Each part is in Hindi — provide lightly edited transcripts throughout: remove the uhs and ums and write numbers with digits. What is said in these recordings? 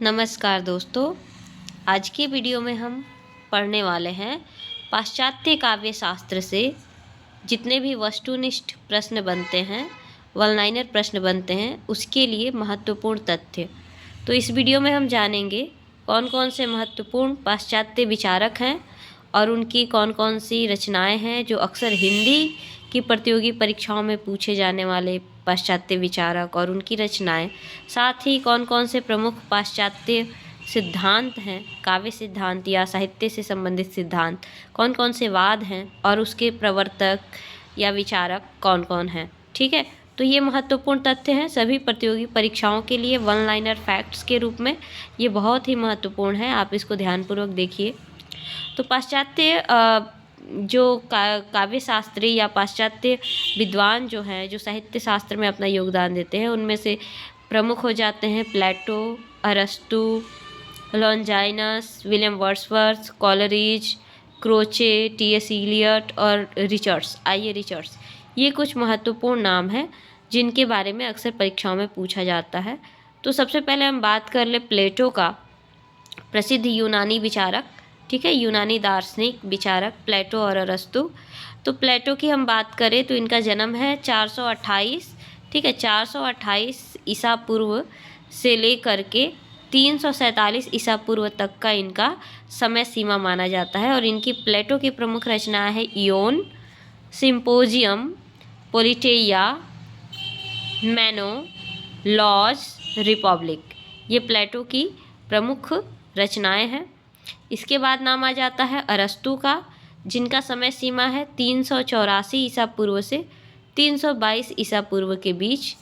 नमस्कार दोस्तों, आज की वीडियो में हम पढ़ने वाले हैं पाश्चात्य काव्य शास्त्र से जितने भी वस्तुनिष्ठ प्रश्न बनते हैं, वन लाइनर प्रश्न बनते हैं, उसके लिए महत्वपूर्ण तथ्य। तो इस वीडियो में हम जानेंगे कौन कौन से महत्वपूर्ण पाश्चात्य विचारक हैं और उनकी कौन कौन सी रचनाएं हैं जो अक्सर हिंदी की प्रतियोगी परीक्षाओं में पूछे जाने वाले पाश्चात्य विचारक और उनकी रचनाएं, साथ ही कौन कौन से प्रमुख पाश्चात्य सिद्धांत हैं, काव्य सिद्धांत या साहित्य से संबंधित सिद्धांत, कौन कौन से वाद हैं और उसके प्रवर्तक या विचारक कौन कौन हैं। ठीक है, तो ये महत्वपूर्ण तथ्य हैं सभी प्रतियोगी परीक्षाओं के लिए वन लाइनर फैक्ट्स के रूप में। ये बहुत ही महत्वपूर्ण है, आप इसको ध्यानपूर्वक देखिए। तो पाश्चात्य जो काव्य शास्त्री या पाश्चात्य विद्वान जो हैं, जो साहित्य शास्त्र में अपना योगदान देते हैं, उनमें से प्रमुख हो जाते हैं प्लेटो, अरस्तु, Longinus, William Wordsworth, Coleridge, Croce, T S. Eliot और रिचर्ड्स। रिचर्ड्स ये कुछ महत्वपूर्ण नाम हैं जिनके बारे में अक्सर परीक्षाओं में पूछा जाता है। तो सबसे पहले हम बात कर ले प्लेटो का, प्रसिद्ध यूनानी विचारक। ठीक है, यूनानी दार्शनिक विचारक प्लेटो और अरस्तु। तो प्लेटो की हम बात करें तो इनका जन्म है 428, ठीक है, 428 ईसा पूर्व से लेकर के 347 ईसा पूर्व तक का इनका समय सीमा माना जाता है। और इनकी प्लेटो की प्रमुख रचना है इयोन, सिम्पोजियम, पोलिटेइया, मैनो, लॉज, रिपब्लिक। ये प्लेटो की प्रमुख रचनाएं हैं। इसके बाद नाम आ जाता है अरस्तु का, जिनका समय सीमा है 384 ईसा पूर्व से 322 ईसा पूर्व के बीच।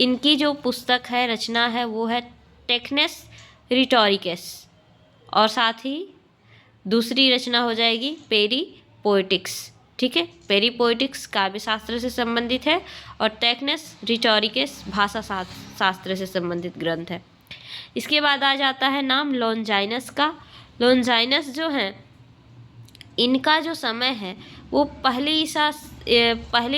इनकी जो पुस्तक है, रचना है, वो है टेक्नेस रिटोरिकस, और साथ ही दूसरी रचना हो जाएगी पेरी पोएटिक्स। ठीक है, पेरी पोएटिक्स काव्य शास्त्र से संबंधित है और टेक्नेस रिटोरिकस भाषा शास्त्र से संबंधित ग्रंथ है। इसके बाद आ जाता है नाम लॉन्जाइनस का। लॉन्जाइनस जो हैं, इनका जो समय है वो पहली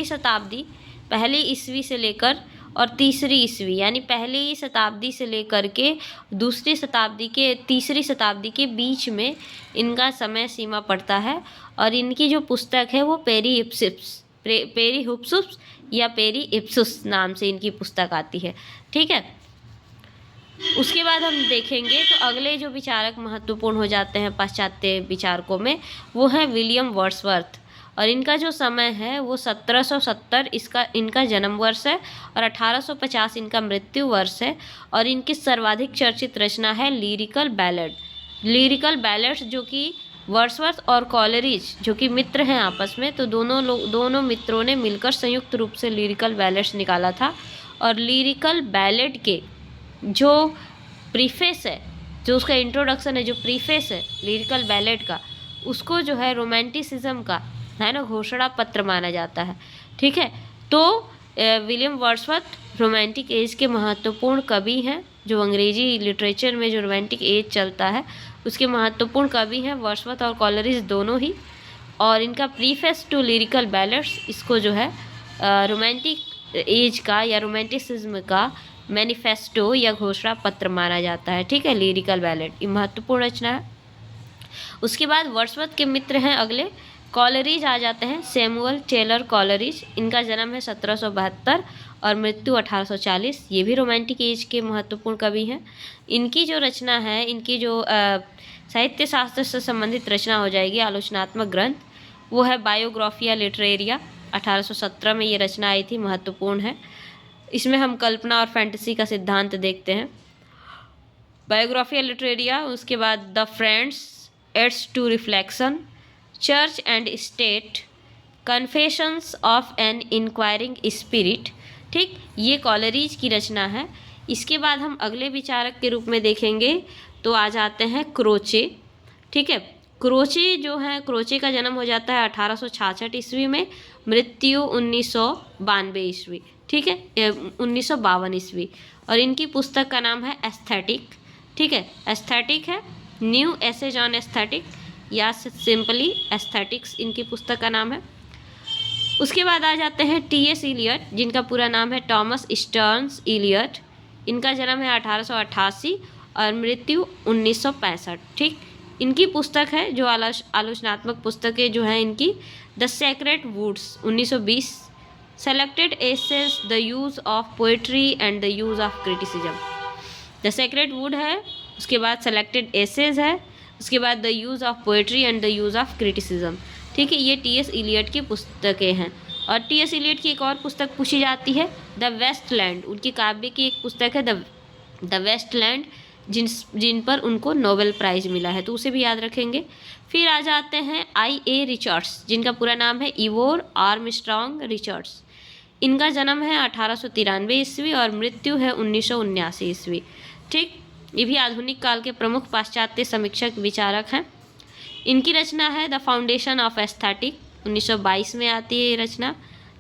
शताब्दी, पहली ईस्वी से लेकर और तीसरी ईस्वी, यानी पहली शताब्दी से लेकर के दूसरी शताब्दी के तीसरी शताब्दी के बीच में इनका समय सीमा पड़ता है। और इनकी जो पुस्तक है वो पेरी हुप्सुस या पेरी इप्सुस नाम से इनकी पुस्तक आती है। ठीक है, उसके बाद हम देखेंगे तो अगले जो विचारक महत्वपूर्ण हो जाते हैं पाश्चात्य विचारकों में, वो है विलियम वर्ड्सवर्थ। और इनका जो समय है वो 1770 इनका जन्म वर्ष है और 1850 इनका मृत्यु वर्ष है। और इनकी सर्वाधिक चर्चित रचना है लिरिकल बैलेड। लिरिकल बैलेड्स जो कि वर्ड्सवर्थ और कॉलरिज जो कि मित्र हैं आपस में, तो दोनों मित्रों ने मिलकर संयुक्त रूप से लिरिकल बैलेड्स निकाला था। और लिरिकल बैलेड के जो प्रीफेस है, जो उसका इंट्रोडक्शन है, जो प्रीफेस है लिरिकल बैलेड का, उसको जो है रोमांटिसिज्म का है ना घोषणा पत्र माना जाता है। ठीक है, तो विलियम वर्ड्सवर्थ रोमांटिक एज के महत्वपूर्ण कवि हैं। जो अंग्रेजी लिटरेचर में जो रोमांटिक एज चलता है उसके महत्वपूर्ण कवि हैं वर्ड्सवर्थ और कॉलरिज दोनों ही। और इनका प्रीफेस टू लिरिकल बैलेड्स, इसको जो है रोमांटिक एज का या रोमांटिसिज्म का मैनिफेस्टो या घोषणा पत्र माना जाता है। ठीक है, लिरिकल बैलेड ये महत्वपूर्ण रचना है। उसके बाद वर्ड्सवर्थ के मित्र हैं अगले कॉलरिज आ जाते हैं, सैमुअल टेलर कॉलरिज। इनका जन्म है 1772 और मृत्यु 1840। ये भी रोमांटिक एज के महत्वपूर्ण कवि हैं। इनकी जो रचना है, इनकी जो साहित्य शास्त्र से संबंधित रचना हो जाएगी, आलोचनात्मक ग्रंथ, वो है बायोग्राफिया लिटरेरिया। 1817 में ये रचना आई थी, महत्वपूर्ण है। इसमें हम कल्पना और फैंटेसी का सिद्धांत देखते हैं। बायोग्राफिया लिटरेरिया, उसके बाद the friends, aids to reflection, church and state, confessions of an inquiring spirit. ठीक, ये कॉलरिज की रचना है। इसके बाद हम अगले विचारक के रूप में देखेंगे तो आ जाते हैं क्रोचे। ठीक है, क्रोचे जो है, क्रोचे का जन्म हो जाता है 1866 ईस्वी में, मृत्यु 1992 ईस्वी। ठीक है, 1952 ईस्वी। और इनकी पुस्तक का नाम है एस्थेटिक। ठीक है, एस्थेटिक है, न्यू एसेज ऑन एस्थेटिक या सिंपली एस्थेटिक्स इनकी पुस्तक का नाम है। उसके बाद आ जाते हैं टी.एस. इलियट, जिनका पूरा नाम है टॉमस स्टर्न्स इलियट। इनका जन्म है 1888 और मृत्यु 1965। ठीक, इनकी पुस्तक है जो आलोचनात्मक पुस्तकें जो हैं इनकी, the sacred woods 1920, selected essays, the use of poetry and the use of criticism. The sacred wood है, उसके बाद सेलेक्टेड एसेज है, उसके बाद the use of poetry and the use of criticism. ठीक है, ये टी.एस. इलियट की पुस्तकें हैं। और टी.एस. इलियट की एक और पुस्तक पूछी जाती है, द वेस्टलैंड। उनकी काव्य की एक पुस्तक है द वेस्टलैंड, जिन पर उनको नोबेल प्राइज़ मिला है, तो उसे भी याद रखेंगे। फिर आ जाते हैं I.A. रिचर्ड्स, जिनका पूरा नाम है इवोर आर्मस्ट्रॉन्ग रिचर्ड्स। इनका जन्म है 1893 ईस्वी और मृत्यु है 1979 ईस्वी। ठीक, ये भी आधुनिक काल के प्रमुख पाश्चात्य समीक्षक विचारक हैं। इनकी रचना है द फाउंडेशन ऑफ एस्थेटिक, 1922 में आती है ये रचना।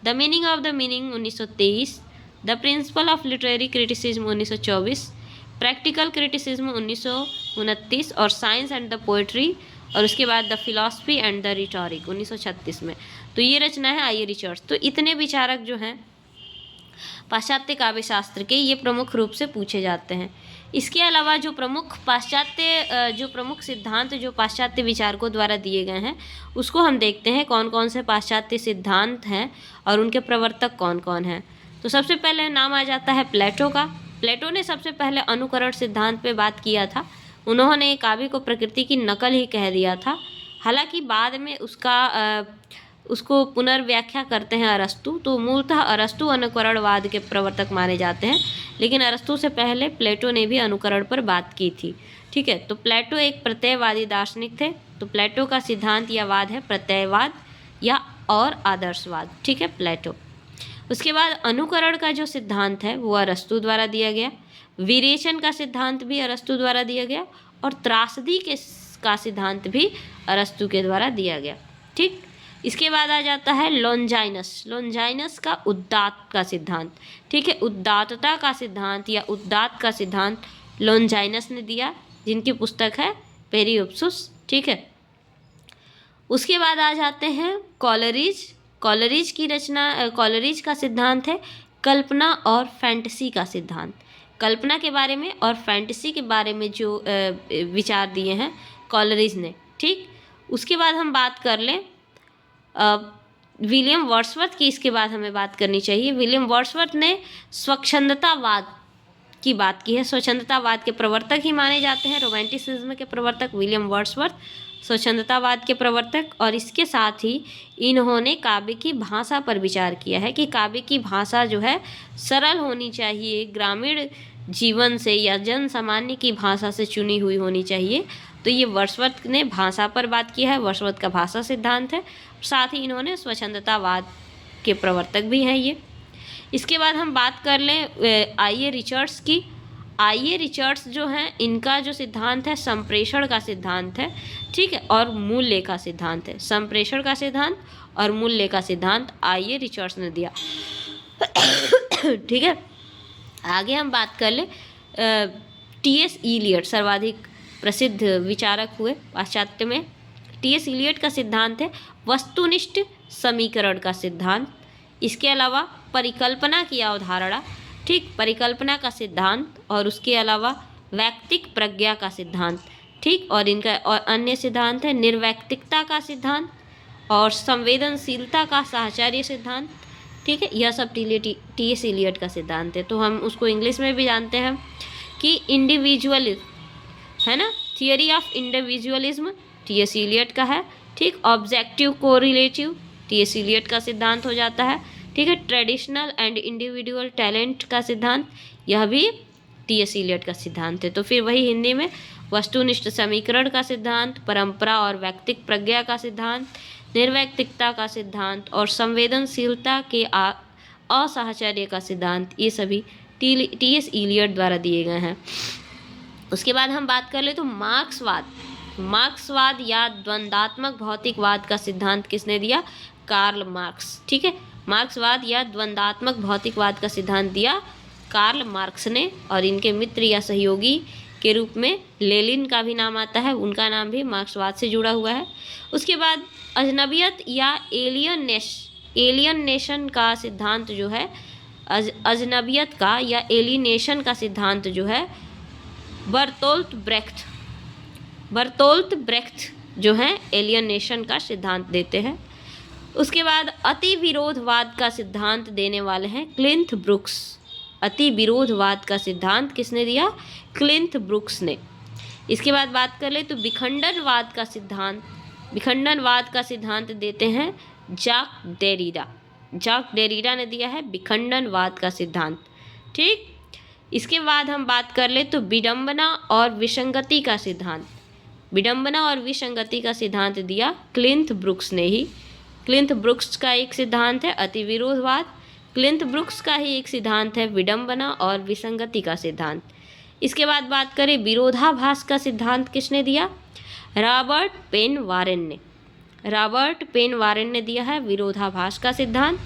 The meaning of the meaning 1923, the principle of literary criticism 1924, practical criticism 1929 और साइंस एंड द पोएट्री, और उसके बाद the philosophy and the rhetoric 1936 में। तो ये रचना है I.A. रिचर्ड्स। तो इतने विचारक जो हैं पाश्चात्य काव्य शास्त्र के, ये प्रमुख रूप से पूछे जाते हैं। इसके अलावा जो प्रमुख सिद्धांत जो पाश्चात्य विचारकों द्वारा दिए गए हैं, उसको हम देखते हैं कौन कौन से पाश्चात्य सिद्धांत हैं और उनके प्रवर्तक कौन कौन हैं। तो सबसे पहले नाम आ जाता है प्लेटो का। प्लेटो ने सबसे पहले अनुकरण सिद्धांत पे बात किया था। उन्होंने काव्य को प्रकृति की नकल ही कह दिया था। हालांकि बाद में उसको पुनर्व्याख्या करते हैं अरस्तु। तो मूलतः अरस्तु अनुकरणवाद के प्रवर्तक माने जाते हैं, लेकिन अरस्तु से पहले प्लेटो ने भी अनुकरण पर बात की थी। ठीक है, तो प्लेटो एक प्रत्ययवादी दार्शनिक थे। तो प्लेटो का सिद्धांत या वाद है प्रत्ययवाद या और आदर्शवाद। ठीक है, प्लेटो। उसके बाद अनुकरण का जो सिद्धांत है वो अरस्तु द्वारा दिया गया। विरेचन का सिद्धांत भी अरस्तु द्वारा दिया गया और त्रासदी का सिद्धांत भी अरस्तु के द्वारा दिया गया। ठीक, इसके बाद आ जाता है लॉन्जाइनस का उद्दात का सिद्धांत। ठीक है, उद्दातता का सिद्धांत या उद्दात का सिद्धांत लॉन्जाइनस ने दिया, जिनकी पुस्तक है पेरियोप्सिस। ठीक है, उसके बाद आ जाते हैं कॉलरिज की रचना। कॉलरिज का सिद्धांत है कल्पना और फैंटेसी का सिद्धांत। कल्पना के बारे में और फैंटेसी के बारे में जो विचार दिए हैं कॉलरिज ने। ठीक, उसके बाद हम बात कर लें विलियम वर्ड्सवर्थ की। इसके बाद हमें बात करनी चाहिए। विलियम वर्ड्सवर्थ ने स्वच्छंदतावाद की बात की है। स्वच्छंदतावाद के प्रवर्तक ही माने जाते हैं, रोमांटिसिज्म के प्रवर्तक विलियम वर्ड्सवर्थ स्वच्छंदतावाद के प्रवर्तक। और इसके साथ ही इन्होंने काव्य की भाषा पर विचार किया है कि काव्य की भाषा जो है सरल होनी चाहिए, ग्रामीण जीवन से या जन सामान्य की भाषा से चुनी हुई होनी चाहिए। तो ये वर्ड्सवर्थ ने भाषा पर बात की है। वर्ड्सवर्थ का भाषा सिद्धांत है। साथ ही इन्होंने स्वच्छंदतावाद के प्रवर्तक भी हैं ये। इसके बाद हम बात कर लें I.A. रिचर्ड्स की। I.A. रिचर्ड्स जो हैं, इनका जो सिद्धांत है संप्रेषण का सिद्धांत है। ठीक है, और मूल्य का सिद्धांत है। संप्रेषण का सिद्धांत और मूल्य का सिद्धांत I.A. रिचर्ड्स ने दिया। ठीक है, आगे हम बात कर लें T.S. इलियट, सर्वाधिक प्रसिद्ध विचारक हुए पाश्चात्य में। T.S. इलियट का सिद्धांत है वस्तुनिष्ठ समीकरण का सिद्धांत। इसके अलावा परिकल्पना की अवधारणा। ठीक, परिकल्पना का सिद्धांत और उसके अलावा वैयक्तिक प्रज्ञा का सिद्धांत। ठीक, और इनका और अन्य सिद्धांत है निर्वैयक्तिकता का सिद्धांत और संवेदनशीलता का साहचर्य सिद्धांत। ठीक है, यह सब T.S. इलियट का सिद्धांत है। तो हम उसको इंग्लिश में भी जानते हैं कि इंडिविजुअलिज्म है ना, theory of individualism T.S. Elliot का है। ठीक, ऑब्जेक्टिव कोरिलेटिव T.S. इलियट का सिद्धांत हो जाता है। ठीक है, ट्रेडिशनल एंड इंडिविजुअल टैलेंट का सिद्धांत, यह भी T.S. इलियट का सिद्धांत है। तो फिर वही हिंदी में वस्तुनिष्ठ समीकरण का सिद्धांत, परंपरा और वैयक्तिक प्रज्ञा का सिद्धांत, निर्वैयक्तिकता का सिद्धांत और संवेदनशीलता के असाहचर्य का सिद्धांत, ये सभी T.S. इलियट द्वारा दिए गए हैं। उसके बाद हम बात कर ले तो मार्क्सवाद या द्वंद्वात्मक भौतिकवाद का सिद्धांत किसने दिया? Karl Marx. ठीक है, मार्क्सवाद या द्वंद्वात्मक भौतिकवाद का सिद्धांत दिया कार्ल मार्क्स ने। और इनके मित्र या सहयोगी के रूप में लेनिन का भी नाम आता है, उनका नाम भी मार्क्सवाद से जुड़ा हुआ है। उसके बाद अजनबियत या एलियनेशन का सिद्धांत जो है, अजनबियत का या एलिनेशन का सिद्धांत जो है बर्तोल्ट ब्रेख्त जो है एलियनेशन का सिद्धांत देते हैं। उसके बाद अति विरोधवाद का सिद्धांत देने वाले हैं क्लिंथ ब्रुक्स। अति विरोधवाद का सिद्धांत किसने दिया? क्लिंथ ब्रुक्स ने। इसके बाद बात कर ले तो विखंडनवाद का सिद्धांत देते हैं जाक डेरिडा ने दिया है विखंडनवाद का सिद्धांत। ठीक, इसके बाद हम बात कर ले तो विडंबना और विसंगति का सिद्धांत दिया क्लिंथ ब्रुक्स ने ही। क्लिंथ ब्रुक्स का एक सिद्धांत है अति विरोधवाद, क्लिंथ ब्रुक्स का ही एक सिद्धांत है विडंबना और विसंगति का सिद्धांत। इसके बाद बात करें विरोधाभास का सिद्धांत किसने दिया? रॉबर्ट पेन वारेन ने दिया है विरोधाभास का सिद्धांत।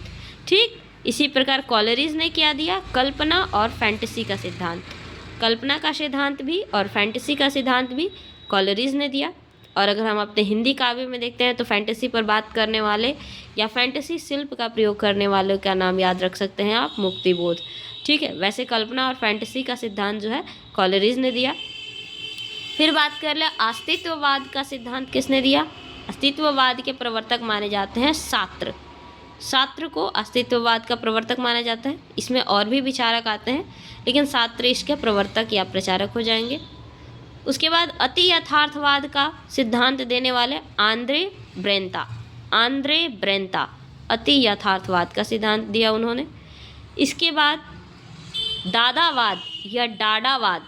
ठीक, इसी प्रकार कॉलरिज ने क्या दिया? कल्पना और फैंटेसी का सिद्धांत। कल्पना का सिद्धांत भी और फैंटेसी का सिद्धांत भी कॉलरिज ने दिया। और अगर हम अपने हिंदी काव्य में देखते हैं तो फैंटेसी पर बात करने वाले या फैंटेसी शिल्प का प्रयोग करने वाले का नाम याद रख सकते हैं आप, मुक्तिबोध। ठीक है, वैसे कल्पना और फैंटेसी का सिद्धांत जो है कॉलरिज ने दिया। फिर बात कर ले अस्तित्ववाद का सिद्धांत किसने दिया? अस्तित्ववाद के प्रवर्तक माने जाते हैं सात्र को अस्तित्ववाद का प्रवर्तक माना जाता है। इसमें और भी विचारक आते हैं लेकिन सात्र इसके प्रवर्तक या प्रचारक हो जाएंगे। उसके बाद अति यथार्थवाद का सिद्धांत देने वाले आंद्रे ब्रेंता अति यथार्थवाद का सिद्धांत दिया उन्होंने। इसके बाद दादावाद या डाडावाद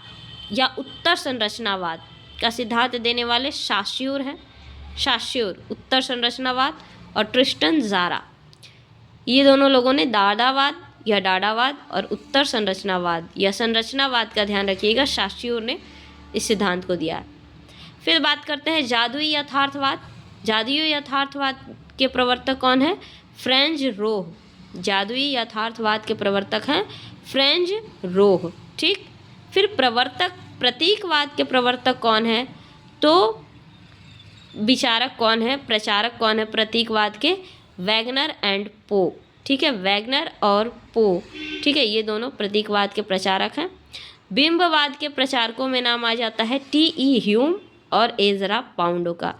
या उत्तर संरचनावाद का सिद्धांत देने वाले शास्यूर उत्तर संरचनावाद और ट्रिस्टन ज़ारा। ये दोनों लोगों ने दादावाद या डाडावाद और उत्तर संरचनावाद या संरचनावाद का ध्यान रखिएगा, शास्यूर ने इस सिद्धांत को दिया है। फिर बात करते हैं जादुई यथार्थवाद के प्रवर्तक कौन है? फ्रेंच रोह। जादुई यथार्थवाद के प्रवर्तक हैं फ्रेंच रोह। ठीक, फिर प्रतीकवाद के प्रवर्तक कौन है? तो विचारक कौन है, प्रचारक कौन है प्रतीकवाद के? वैगनर एंड पो। ठीक है, वैगनर और पो। ठीक है, ये दोनों प्रतीकवाद के प्रचारक हैं। बिंबवाद के प्रचारकों में नाम आ जाता है टी.ई. ह्यूम और एजरा पाउंडो का।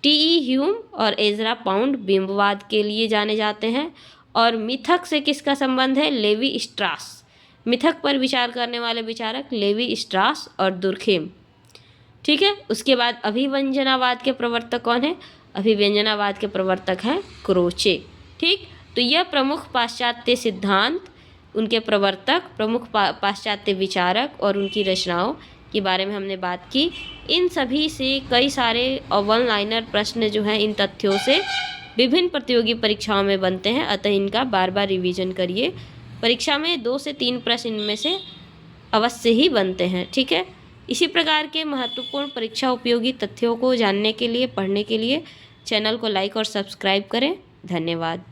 टी.ई. ह्यूम और एजरा पाउंड बिंबवाद के लिए जाने जाते हैं। और मिथक से किसका संबंध है? लेवी स्ट्रास। मिथक पर विचार करने वाले विचारक लेवी स्ट्रास और दुर्खेम। ठीक है, उसके बाद अभिव्यंजनावाद के प्रवर्तक कौन है? अभिव्यंजनावाद के प्रवर्तक हैं क्रोचे। ठीक, तो यह प्रमुख पाश्चात्य सिद्धांत, उनके प्रवर्तक, प्रमुख पाश्चात्य विचारक और उनकी रचनाओं के बारे में हमने बात की। इन सभी से कई सारे वन लाइनर प्रश्न जो हैं इन तथ्यों से विभिन्न प्रतियोगी परीक्षाओं में बनते हैं, अतः इनका बार बार रिवीजन करिए। परीक्षा में 2 से 3 प्रश्न इनमें से अवश्य ही बनते हैं। ठीक है, इसी प्रकार के महत्वपूर्ण परीक्षा उपयोगी तथ्यों को जानने के लिए, पढ़ने के लिए चैनल को लाइक और सब्सक्राइब करें। धन्यवाद।